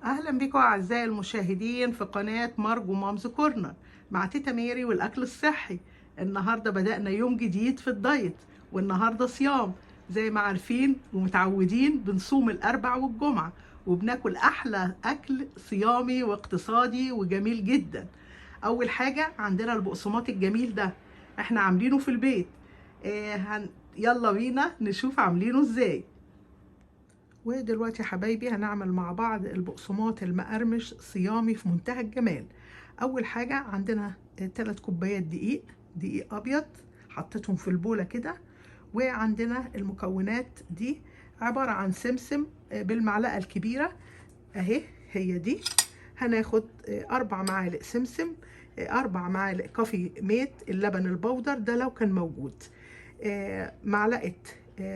اهلا بكم اعزائي المشاهدين في قناه مارجو مامز كورنر مع تيتا ميري والاكل الصحي. النهارده بدأنا يوم جديد في الدايت، والنهارده صيام. زي ما عارفين ومتعودين بنصوم الاربع والجمعه، وبناكل احلى اكل صيامي واقتصادي وجميل جدا. اول حاجه عندنا البقسماط الجميل ده، احنا عاملينه في البيت. يلا بينا نشوف عاملينه ازاي. ودلوقتي يا حبايبي هنعمل مع بعض البقسماط المقرمش صيامي في منتهى الجمال. اول حاجه عندنا 3 كوبايات دقيق ابيض، حطيتهم في البوله كده. وعندنا المكونات دي عباره عن سمسم بالمعلقه الكبيره اهي، هي دي. هناخد 4 معالق سمسم، 4 معالق كافي ميت اللبن البودر ده لو كان موجود، معلقه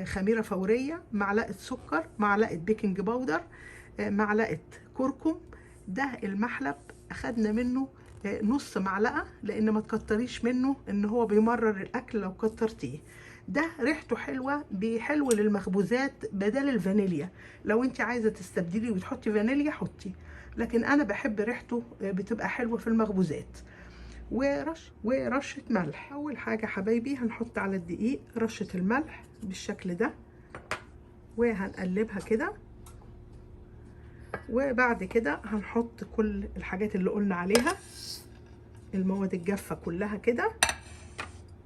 خميره فوريه، معلقه سكر، معلقه بيكنج باودر، معلقه كركم. ده المحلب اخدنا منه نص معلقه، لان ما تكتريش منه ان هو بيمرر الاكل لو كترتيه. ده ريحته حلوه، بيحلو للمخبوزات بدل الفانيليا. لو انت عايزه تستبدلي وتحطي فانيليا حطي، لكن انا بحب ريحته بتبقى حلوه في المخبوزات. ورشه ملح. اول حاجه حبايبي هنحط على الدقيق رشه الملح بالشكل ده، وهنقلبها كده. وبعد كده هنحط كل الحاجات اللي قلنا عليها، المواد الجافه كلها كده،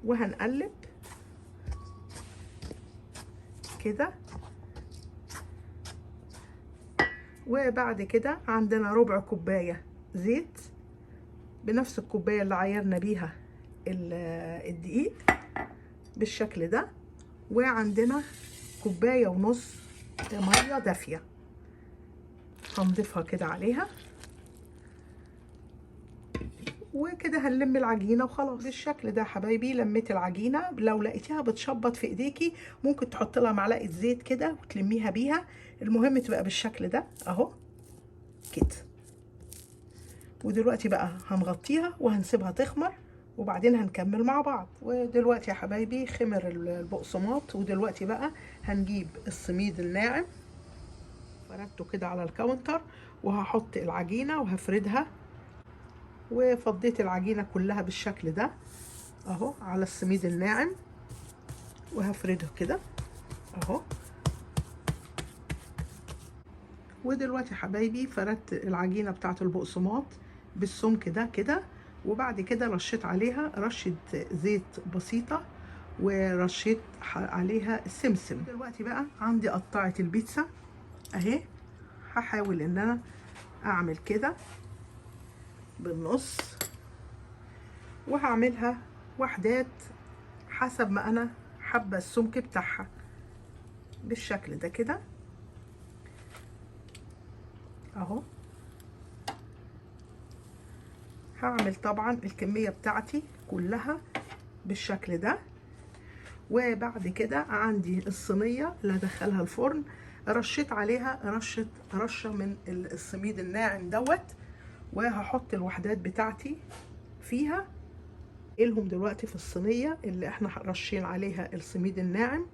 وهنقلب كده. وبعد كده عندنا ربع كوبايه زيت بنفس الكوبايه اللي عايرنا بيها الدقيق بالشكل ده. وعندنا كوبايه ونص ميه دافيه هنضيفها كده عليها، وكده هنلم العجينه وخلاص. بالشكل ده حبايبي لميت العجينه. لو لقيتيها بتشبط في ايديكي ممكن تحط لها معلقه زيت كده وتلميها بيها، المهم تبقى بالشكل ده اهو كده. ودلوقتي بقى هنغطيها وهنسيبها تخمر، وبعدين هنكمل مع بعض. ودلوقتي يا حبايبي خمر البقسماط، ودلوقتي بقى هنجيب السميد الناعم فردته كده على الكاونتر، وهحط العجينه وهفردها. وفضيت العجينه كلها بالشكل ده اهو على السميد الناعم، وهفرده كده اهو. ودلوقتي يا حبايبي فردت العجينه بتاعه البقسماط بالسمك ده كده، وبعد كده رشيت عليها رشه زيت بسيطه، ورشيت عليها السمسم. دلوقتي بقى عندي قطعه البيتزا اهي، هحاول ان انا اعمل كده بالنص، وهعملها وحدات حسب ما انا حابه السمك بتاعها بالشكل ده كده اهو. هعمل طبعا الكميه بتاعتي كلها بالشكل ده. وبعد كده عندي الصينيه اللي هدخلها الفرن، رشيت عليها رشه من السميد الناعم دوت، وهحط الوحدات بتاعتي فيها لهم دلوقتي في الصينيه اللي احنا رشين عليها السميد الناعم،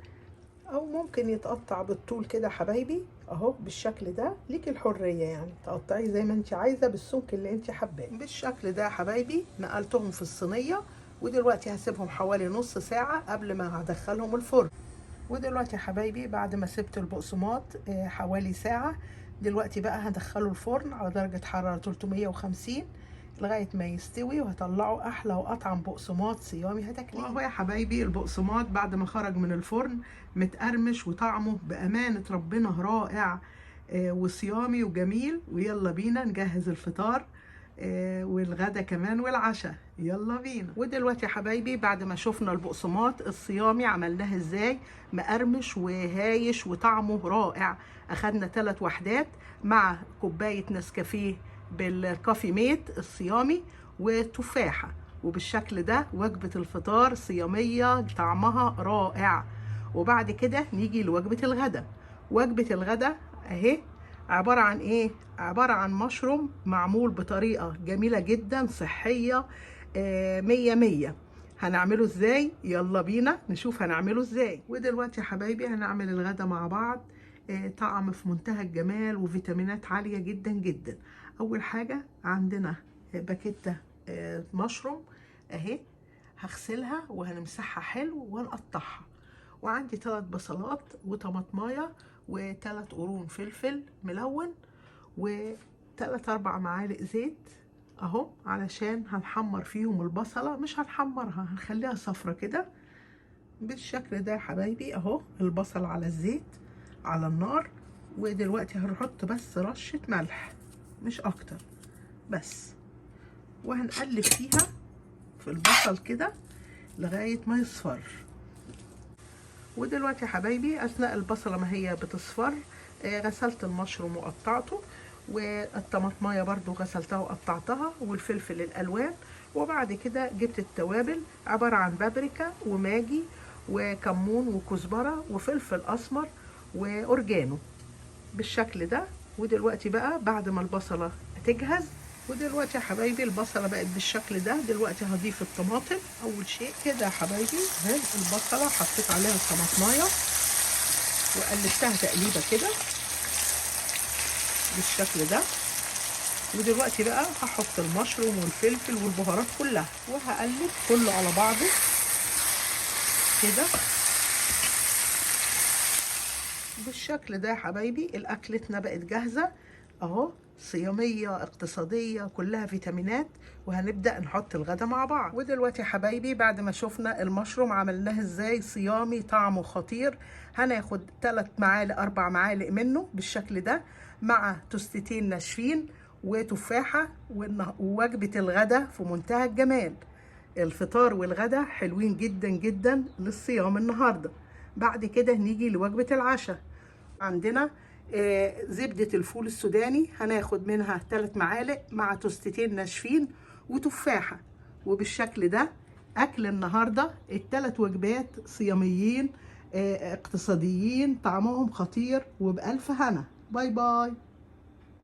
او ممكن يتقطع بالطول كده حبايبي اهو بالشكل ده. ليك الحريه يعني تقطعيه زي ما انت عايزه بالسمك اللي انت حباه بالشكل ده يا حبايبي. نقلتهم في الصينيه، ودلوقتي هسيبهم حوالي نص ساعه قبل ما هدخلهم الفرن. ودلوقتي يا حبايبي بعد ما سبت البقسماط حوالي ساعه، دلوقتي بقى هدخله الفرن على درجه حراره 350 لغايه ما يستوي، وهطلعه احلى واطعم بقسماط صيامي هتاكليه. واهو يا حبايبي البقسماط بعد ما خرج من الفرن متقرمش، وطعمه بامانه ربنا رائع وصيامي وجميل. ويلا بينا نجهز الفطار والغدا كمان والعشاء، يلا بينا. ودلوقتي يا حبايبي بعد ما شفنا البقسماط الصيامي عملناه ازاي مقرمش وهايش وطعمه رائع، اخدنا 3 وحدات مع كوبايه نسكافيه بالكافي ميت الصيامي وتفاحه، وبالشكل ده وجبه الفطار صياميه طعمها رائع. وبعد كده نيجي لوجبه الغدا. وجبه الغدا اهي عبارة عن ايه؟ عبارة عن مشروم معمول بطريقة جميلة جدا صحية 100. هنعمله ازاي؟ يلا بينا نشوف هنعمله ازاي. ودلوقتي يا حبايبي هنعمل الغدا مع بعض. طعم في منتهى الجمال وفيتامينات عالية جدا جدا. اول حاجة عندنا باكيتة مشروم اهي، هغسلها وهنمسحها حلو ونقطعها. وعندي 3 بصلات وطماطمايه و3 قرون فلفل ملون و3 4 معالق زيت اهو، علشان هنحمر فيهم البصلة، مش هنحمرها، هنخليها صفرة كده بالشكل ده يا حبايبي اهو. البصل على الزيت على النار، ودلوقتي هنحط بس رشة ملح مش اكتر بس، وهنقلب فيها في البصل كده لغاية ما يصفر. ودلوقتي يا حبايبي اثناء البصلة ما هي بتصفر غسلت المشروم وقطعته، والطماطمايه برضو غسلتها وقطعتها، والفلفل الالوان. وبعد كده جبت التوابل عبارة عن بابريكا وماجي وكمون وكزبرة وفلفل اسمر واورجانو بالشكل ده. ودلوقتي بقى بعد ما البصلة تجهز، ودلوقتي يا حبايبي البصلة بقت بالشكل ده، دلوقتي هضيف الطماطم. اول شيء كده يا حبايبي اهي البصلة حطيت عليها الطماطمايه وقلبتها تقليبة كده بالشكل ده. ودلوقتي بقى هحط المشروم والفلفل والبهارات كلها وهقلب كله على بعضه كده بالشكل ده يا حبايبي. الاكلتنا بقت جاهزه اهو، صياميه اقتصاديه كلها فيتامينات، وهنبدا نحط الغدا مع بعض. ودلوقتي يا حبايبي بعد ما شفنا المشروم عملناه ازاي صيامي طعمه خطير، هناخد 3 معالق 4 معالق منه بالشكل ده مع توستتين ناشفين وتفاحه، ووجبه الغدا في منتهى الجمال. الفطار والغدا حلوين جدا جدا للصيام النهارده. بعد كده نيجي لوجبه العشاء. عندنا زبدة الفول السوداني هناخد منها 3 معالق مع توستتين ناشفين وتفاحة، وبالشكل ده أكل النهاردة. ال3 وجبات صياميين اقتصاديين طعمهم خطير وبألف هنا. باي باي.